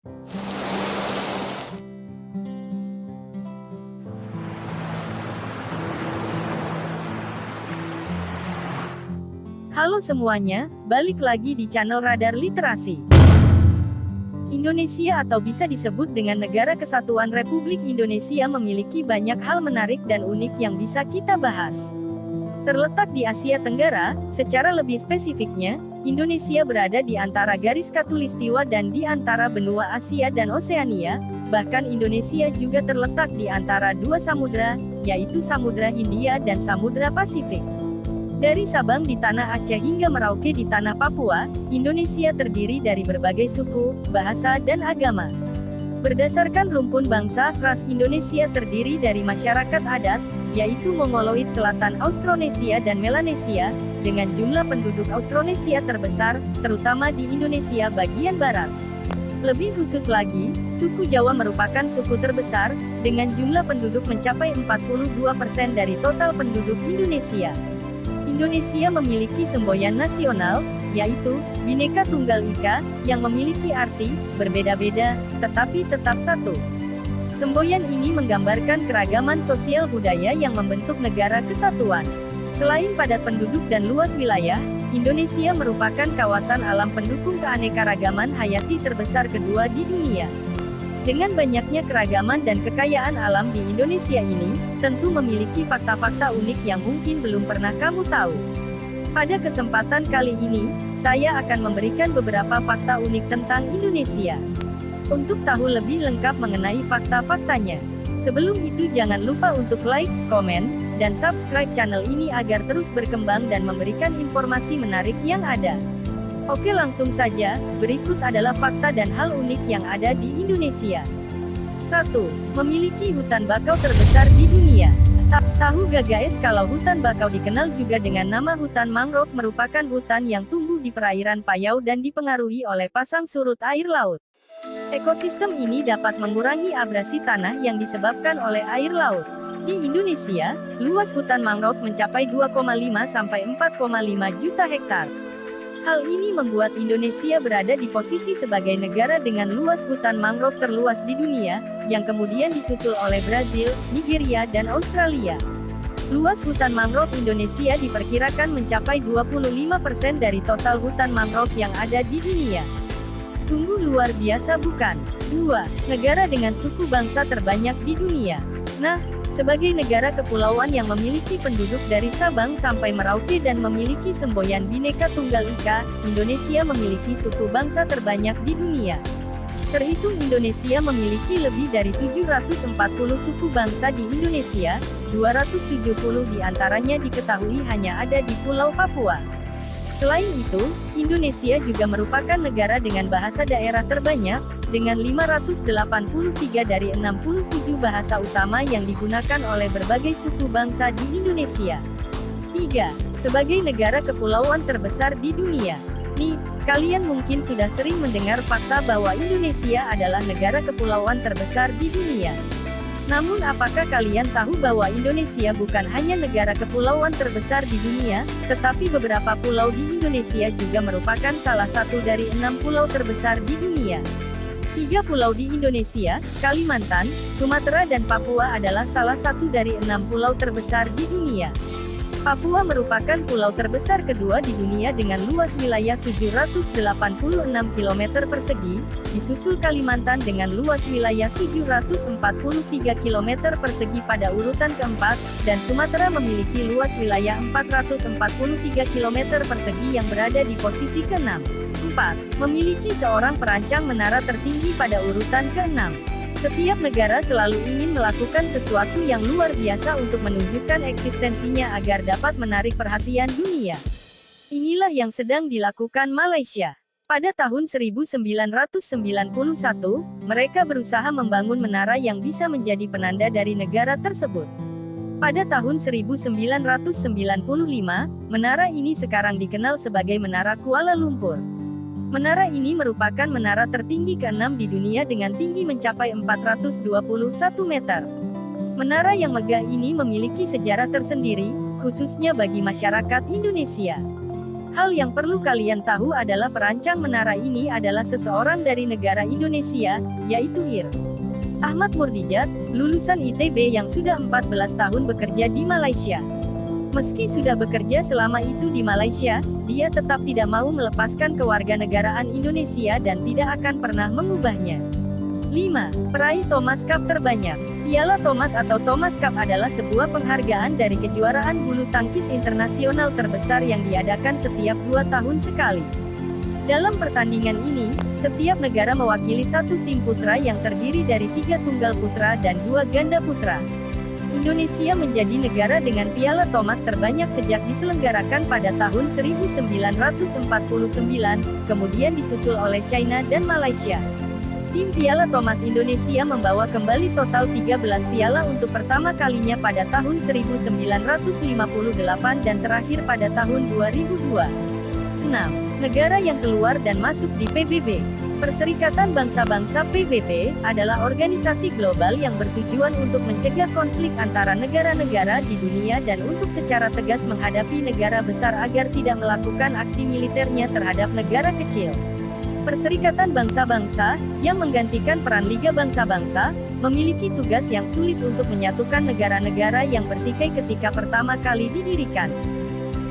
Halo semuanya, balik lagi di channel Radar Literasi. Indonesia atau bisa disebut dengan Negara Kesatuan Republik Indonesia memiliki banyak hal menarik dan unik yang bisa kita bahas. Terletak di Asia Tenggara, secara lebih spesifiknya, Indonesia berada di antara garis khatulistiwa dan di antara benua Asia dan Oseania, bahkan Indonesia juga terletak di antara dua samudra, yaitu Samudra Hindia dan Samudra Pasifik. Dari Sabang di tanah Aceh hingga Merauke di tanah Papua, Indonesia terdiri dari berbagai suku, bahasa dan agama. Berdasarkan rumpun bangsa, ras Indonesia terdiri dari masyarakat adat, yaitu Mongoloid Selatan Austronesia dan Melanesia, dengan jumlah penduduk Austronesia terbesar, terutama di Indonesia bagian barat. Lebih khusus lagi, suku Jawa merupakan suku terbesar, dengan jumlah penduduk mencapai 42% dari total penduduk Indonesia. Indonesia memiliki semboyan nasional, yaitu Bhinneka Tunggal Ika, yang memiliki arti berbeda-beda, tetapi tetap satu. Semboyan ini menggambarkan keragaman sosial budaya yang membentuk negara kesatuan. Selain padat penduduk dan luas wilayah, Indonesia merupakan kawasan alam pendukung keanekaragaman hayati terbesar kedua di dunia. Dengan banyaknya keragaman dan kekayaan alam di Indonesia ini, tentu memiliki fakta-fakta unik yang mungkin belum pernah kamu tahu. Pada kesempatan kali ini, saya akan memberikan beberapa fakta unik tentang Indonesia. Untuk tahu lebih lengkap mengenai fakta-faktanya, sebelum itu jangan lupa untuk like, komen, dan subscribe channel ini agar terus berkembang dan memberikan informasi menarik yang ada. Oke, langsung saja, berikut adalah fakta dan hal unik yang ada di Indonesia. 1. Memiliki hutan bakau terbesar di dunia. Tahu gak guys kalau hutan bakau dikenal juga dengan nama hutan mangrove merupakan hutan yang tumbuh di perairan payau dan dipengaruhi oleh pasang surut air laut. Ekosistem ini dapat mengurangi abrasi tanah yang disebabkan oleh air laut. Di Indonesia, luas hutan mangrove mencapai 2,5 sampai 4,5 juta hektar. Hal ini membuat Indonesia berada di posisi sebagai negara dengan luas hutan mangrove terluas di dunia, yang kemudian disusul oleh Brazil, Nigeria dan Australia. Luas hutan mangrove Indonesia diperkirakan mencapai 25% dari total hutan mangrove yang ada di dunia. Sungguh luar biasa bukan? 2. Negara dengan suku bangsa terbanyak di dunia. Nah, sebagai negara kepulauan yang memiliki penduduk dari Sabang sampai Merauke dan memiliki semboyan Bhinneka Tunggal Ika, Indonesia memiliki suku bangsa terbanyak di dunia. Terhitung Indonesia memiliki lebih dari 740 suku bangsa di Indonesia, 270 di antaranya diketahui hanya ada di Pulau Papua. Selain itu, Indonesia juga merupakan negara dengan bahasa daerah terbanyak, dengan 583 dari 67 bahasa utama yang digunakan oleh berbagai suku bangsa di Indonesia. 3. Sebagai negara kepulauan terbesar di dunia. Nih, kalian mungkin sudah sering mendengar fakta bahwa Indonesia adalah negara kepulauan terbesar di dunia. Namun apakah kalian tahu bahwa Indonesia bukan hanya negara kepulauan terbesar di dunia, tetapi beberapa pulau di Indonesia juga merupakan salah satu dari 6 pulau terbesar di dunia. 3 pulau di Indonesia, Kalimantan, Sumatera dan Papua adalah salah satu dari 6 pulau terbesar di dunia. Papua merupakan pulau terbesar kedua di dunia dengan luas wilayah 786 km persegi, disusul Kalimantan dengan luas wilayah 743 km persegi pada urutan keempat, dan Sumatera memiliki luas wilayah 443 km persegi yang berada di posisi ke-6. 4. Memiliki seorang perancang menara tertinggi pada urutan ke-6. Setiap negara selalu ingin melakukan sesuatu yang luar biasa untuk menunjukkan eksistensinya agar dapat menarik perhatian dunia. Inilah yang sedang dilakukan Malaysia. Pada tahun 1991, mereka berusaha membangun menara yang bisa menjadi penanda dari negara tersebut. Pada tahun 1995, menara ini sekarang dikenal sebagai Menara Kuala Lumpur. Menara ini merupakan menara tertinggi ke-6 di dunia dengan tinggi mencapai 421 meter. Menara yang megah ini memiliki sejarah tersendiri, khususnya bagi masyarakat Indonesia. Hal yang perlu kalian tahu adalah perancang menara ini adalah seseorang dari negara Indonesia, yaitu Ir. Ahmad Murdijat, lulusan ITB yang sudah 14 tahun bekerja di Malaysia. Meski sudah bekerja selama itu di Malaysia, dia tetap tidak mau melepaskan kewarganegaraan Indonesia dan tidak akan pernah mengubahnya. 5. Peraih Thomas Cup terbanyak. Piala Thomas atau Thomas Cup adalah sebuah penghargaan dari kejuaraan bulu tangkis internasional terbesar yang diadakan setiap 2 tahun sekali. Dalam pertandingan ini, setiap negara mewakili satu tim putra yang terdiri dari 3 tunggal putra dan 2 ganda putra. Indonesia menjadi negara dengan Piala Thomas terbanyak sejak diselenggarakan pada tahun 1949, kemudian disusul oleh China dan Malaysia. Tim Piala Thomas Indonesia membawa kembali total 13 piala untuk pertama kalinya pada tahun 1958 dan terakhir pada tahun 2002. 6. Negara yang keluar dan masuk di PBB. Perserikatan Bangsa-Bangsa (PBB) adalah organisasi global yang bertujuan untuk mencegah konflik antara negara-negara di dunia dan untuk secara tegas menghadapi negara besar agar tidak melakukan aksi militernya terhadap negara kecil. Perserikatan Bangsa-Bangsa, yang menggantikan peran Liga Bangsa-Bangsa, memiliki tugas yang sulit untuk menyatukan negara-negara yang bertikai ketika pertama kali didirikan.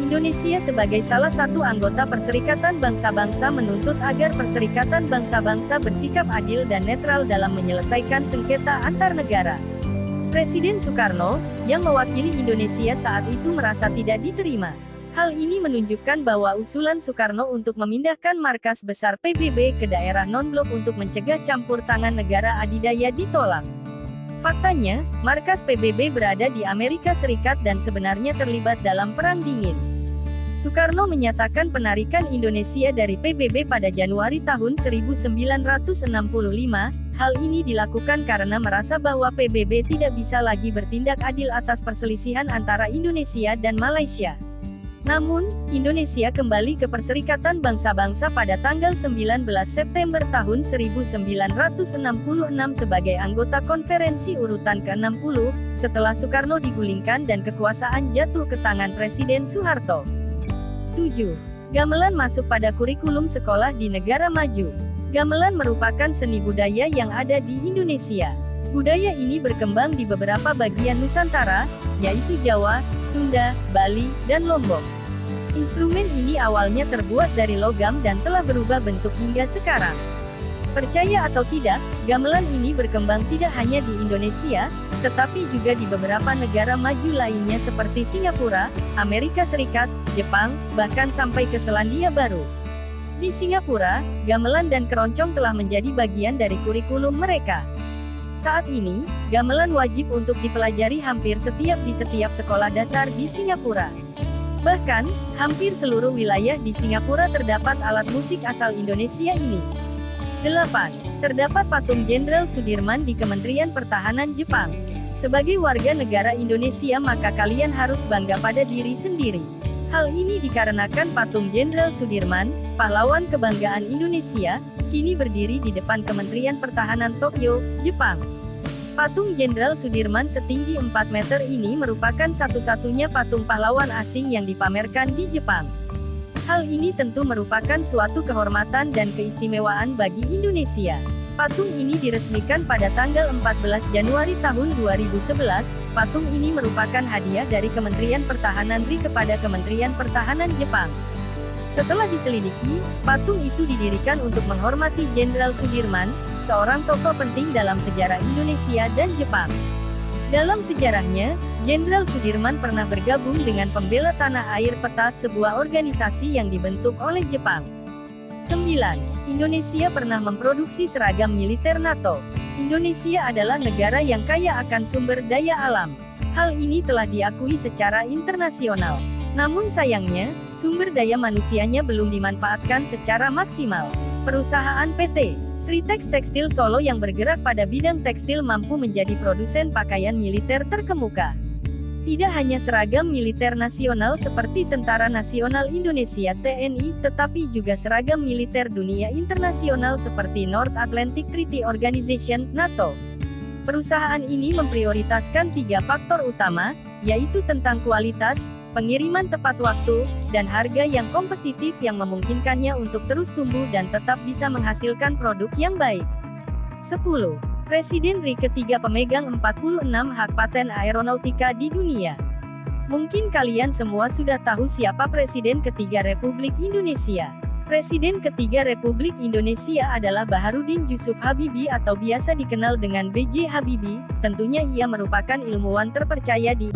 Indonesia sebagai salah satu anggota Perserikatan Bangsa-Bangsa menuntut agar Perserikatan Bangsa-Bangsa bersikap adil dan netral dalam menyelesaikan sengketa antar negara. Presiden Soekarno, yang mewakili Indonesia saat itu merasa tidak diterima. Hal ini menunjukkan bahwa usulan Soekarno untuk memindahkan markas besar PBB ke daerah non-blok untuk mencegah campur tangan negara adidaya ditolak. Faktanya, markas PBB berada di Amerika Serikat dan sebenarnya terlibat dalam Perang Dingin. Soekarno menyatakan penarikan Indonesia dari PBB pada Januari tahun 1965. Hal ini dilakukan karena merasa bahwa PBB tidak bisa lagi bertindak adil atas perselisihan antara Indonesia dan Malaysia. Namun, Indonesia kembali ke Perserikatan Bangsa-Bangsa pada tanggal 19 September tahun 1966 sebagai anggota konferensi urutan ke-60, setelah Soekarno digulingkan dan kekuasaan jatuh ke tangan Presiden Soeharto. 7. Gamelan masuk pada kurikulum sekolah di negara maju. Gamelan merupakan seni budaya yang ada di Indonesia. Budaya ini berkembang di beberapa bagian Nusantara, yaitu Jawa, Sunda, Bali, dan Lombok. Instrumen ini awalnya terbuat dari logam dan telah berubah bentuk hingga sekarang. Percaya atau tidak, gamelan ini berkembang tidak hanya di Indonesia, tetapi juga di beberapa negara maju lainnya seperti Singapura, Amerika Serikat, Jepang, bahkan sampai ke Selandia Baru. Di Singapura, gamelan dan keroncong telah menjadi bagian dari kurikulum mereka. Saat ini, gamelan wajib untuk dipelajari hampir di setiap sekolah dasar di Singapura. Bahkan, hampir seluruh wilayah di Singapura terdapat alat musik asal Indonesia ini. 8. Terdapat patung Jenderal Sudirman di Kementerian Pertahanan Jepang. Sebagai warga negara Indonesia maka kalian harus bangga pada diri sendiri. Hal ini dikarenakan patung Jenderal Sudirman, pahlawan kebanggaan Indonesia, kini berdiri di depan Kementerian Pertahanan Tokyo, Jepang. Patung Jenderal Sudirman setinggi 4 meter ini merupakan satu-satunya patung pahlawan asing yang dipamerkan di Jepang. Hal ini tentu merupakan suatu kehormatan dan keistimewaan bagi Indonesia. Patung ini diresmikan pada tanggal 14 Januari tahun 2011. Patung ini merupakan hadiah dari Kementerian Pertahanan RI kepada Kementerian Pertahanan Jepang. Setelah diselidiki, patung itu didirikan untuk menghormati Jenderal Sudirman, seorang tokoh penting dalam sejarah Indonesia dan Jepang. Dalam sejarahnya, Jenderal Sudirman pernah bergabung dengan Pembela Tanah Air Petat, sebuah organisasi yang dibentuk oleh Jepang. 9. Indonesia pernah memproduksi seragam militer NATO. Indonesia adalah negara yang kaya akan sumber daya alam. Hal ini telah diakui secara internasional. Namun sayangnya, sumber daya manusianya belum dimanfaatkan secara maksimal. Perusahaan PT Sritex Tekstil Solo yang bergerak pada bidang tekstil mampu menjadi produsen pakaian militer terkemuka. Tidak hanya seragam militer nasional seperti Tentara Nasional Indonesia (TNI), tetapi juga seragam militer dunia internasional seperti North Atlantic Treaty Organization (NATO). Perusahaan ini memprioritaskan 3 faktor utama, yaitu tentang kualitas, pengiriman tepat waktu, dan harga yang kompetitif yang memungkinkannya untuk terus tumbuh dan tetap bisa menghasilkan produk yang baik. 10. Presiden RI ketiga pemegang 46 hak paten aeronautika di dunia. Mungkin kalian semua sudah tahu siapa Presiden ketiga Republik Indonesia. Presiden ketiga Republik Indonesia adalah Baharudin Yusuf Habibie atau biasa dikenal dengan B.J. Habibie. Tentunya ia merupakan ilmuwan terpercaya di